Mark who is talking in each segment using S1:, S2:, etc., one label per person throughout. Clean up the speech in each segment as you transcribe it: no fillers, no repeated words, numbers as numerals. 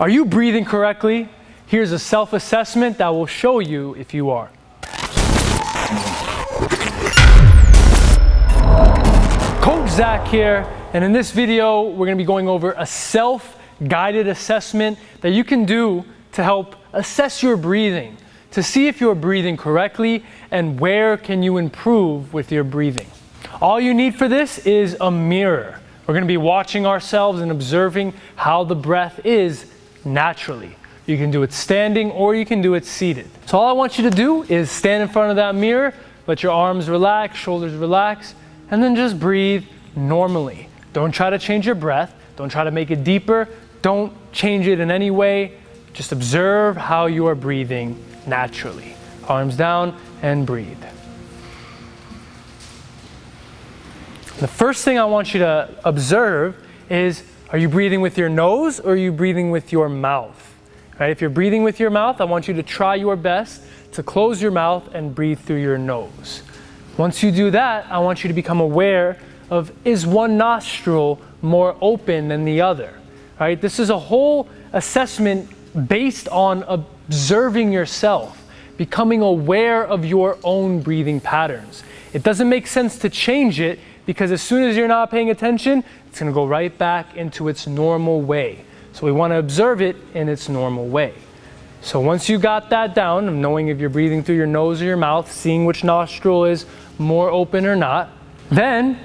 S1: Are you breathing correctly? Here's a self-assessment that will show you if you are. Coach Zach here, and in this video, we're gonna be going over a self-guided assessment that you can do to help assess your breathing, to see if you're breathing correctly and where can you improve with your breathing. All you need for this is a mirror. We're gonna be watching ourselves and observing how the breath is naturally. You can do it standing or you can do it seated. So all I want you to do is stand in front of that mirror, let your arms relax, shoulders relax, and then just breathe normally. Don't try to change your breath. Don't try to make it deeper. Don't change it in any way. Just observe how you are breathing naturally. Arms down and breathe. The first thing I want you to observe is, are you breathing with your nose or are you breathing with your mouth? Right? If you're breathing with your mouth, I want you to try your best to close your mouth and breathe through your nose. Once you do that, I want you to become aware of, is one nostril more open than the other? Right? This is a whole assessment based on observing yourself, becoming aware of your own breathing patterns. It doesn't make sense to change it because as soon as you're not paying attention, it's going to go right back into its normal way. So we want to observe it in its normal way. So once you got that down, of knowing if you're breathing through your nose or your mouth, seeing which nostril is more open or not, then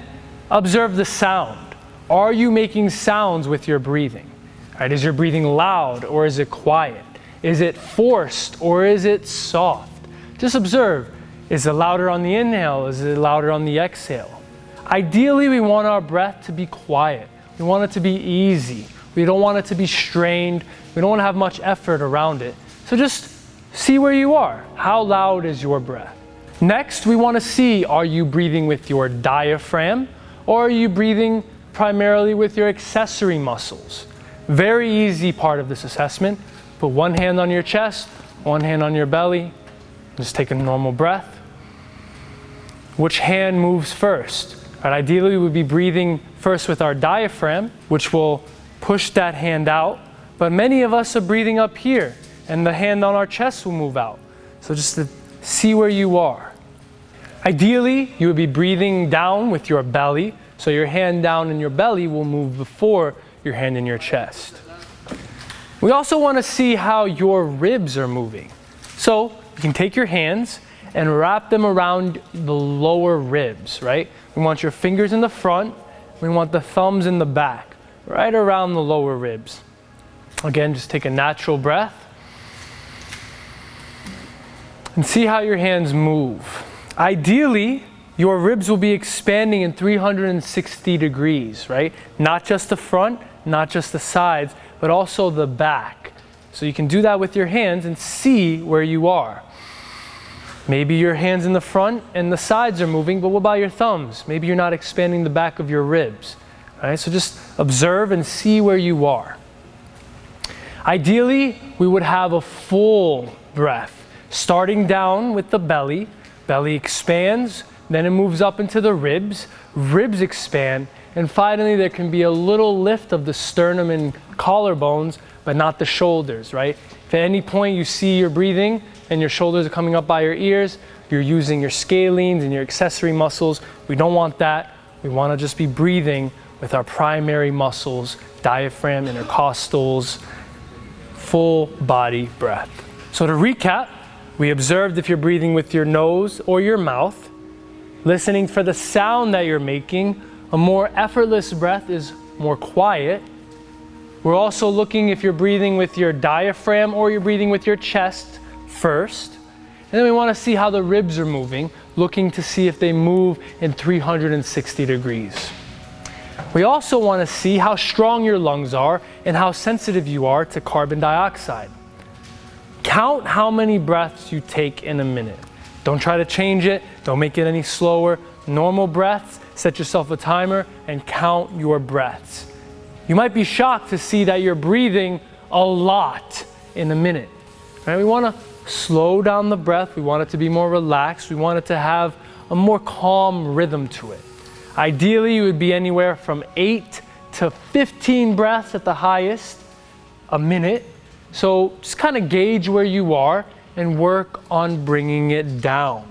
S1: observe the sound. Are you making sounds with your breathing? Right? Is your breathing loud or is it quiet? Is it forced or is it soft? Just observe. Is it louder on the inhale? Is it louder on the exhale? Ideally, we want our breath to be quiet. We want it to be easy. We don't want it to be strained. We don't want to have much effort around it. So just see where you are. How loud is your breath? Next, we want to see, are you breathing with your diaphragm or are you breathing primarily with your accessory muscles? Very easy part of this assessment. Put one hand on your chest, one hand on your belly. Just take a normal breath. Which hand moves first? Right, ideally, we would be breathing first with our diaphragm, which will push that hand out. But many of us are breathing up here, and the hand on our chest will move out. So just to see where you are. Ideally, you would be breathing down with your belly, so your hand down in your belly will move before your hand in your chest. We also want to see how your ribs are moving. So you can take your hands and wrap them around the lower ribs, right? We want your fingers in the front. We want the thumbs in the back, right around the lower ribs. Again, just take a natural breath and see how your hands move. Ideally, your ribs will be expanding in 360 degrees, right? Not just the front, not just the sides, but also the back. So you can do that with your hands and see where you are. Maybe your hands in the front and the sides are moving, but what about your thumbs? Maybe you're not expanding the back of your ribs. All right, so just observe and see where you are. Ideally, we would have a full breath, starting down with the belly. Belly expands, then it moves up into the ribs. Ribs expand, and finally there can be a little lift of the sternum and collarbones, but not the shoulders, right? If at any point you see you're breathing and your shoulders are coming up by your ears, you're using your scalenes and your accessory muscles. We don't want that. We want to just be breathing with our primary muscles, diaphragm, intercostals, full body breath. So to recap, we observed if you're breathing with your nose or your mouth, listening for the sound that you're making. A more effortless breath is more quiet. We're also looking if you're breathing with your diaphragm or you're breathing with your chest first. And then we want to see how the ribs are moving, looking to see if they move in 360 degrees. We also want to see how strong your lungs are and how sensitive you are to carbon dioxide. Count how many breaths you take in a minute. Don't try to change it. Don't make it any slower. Normal breaths. Set yourself a timer and count your breaths. You might be shocked to see that you're breathing a lot in a minute. Right? We want to slow down the breath. We want it to be more relaxed. We want it to have a more calm rhythm to it. Ideally, you would be anywhere from 8 to 15 breaths at the highest. a minute. So just kind of gauge where you are and work on bringing it down,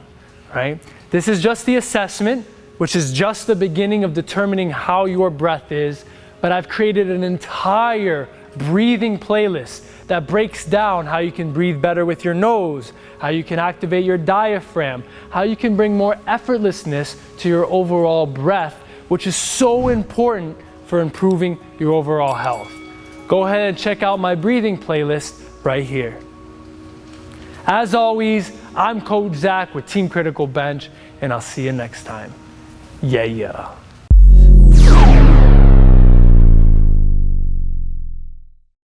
S1: right? This is just the assessment, which is just the beginning of determining how your breath is, but I've created an entire breathing playlist that breaks down how you can breathe better with your nose, how you can activate your diaphragm, how you can bring more effortlessness to your overall breath, which is so important for improving your overall health. Go ahead and check out my breathing playlist right here. As always, I'm Coach Zach with Team Criticalbench, and I'll see you next time. Yeah.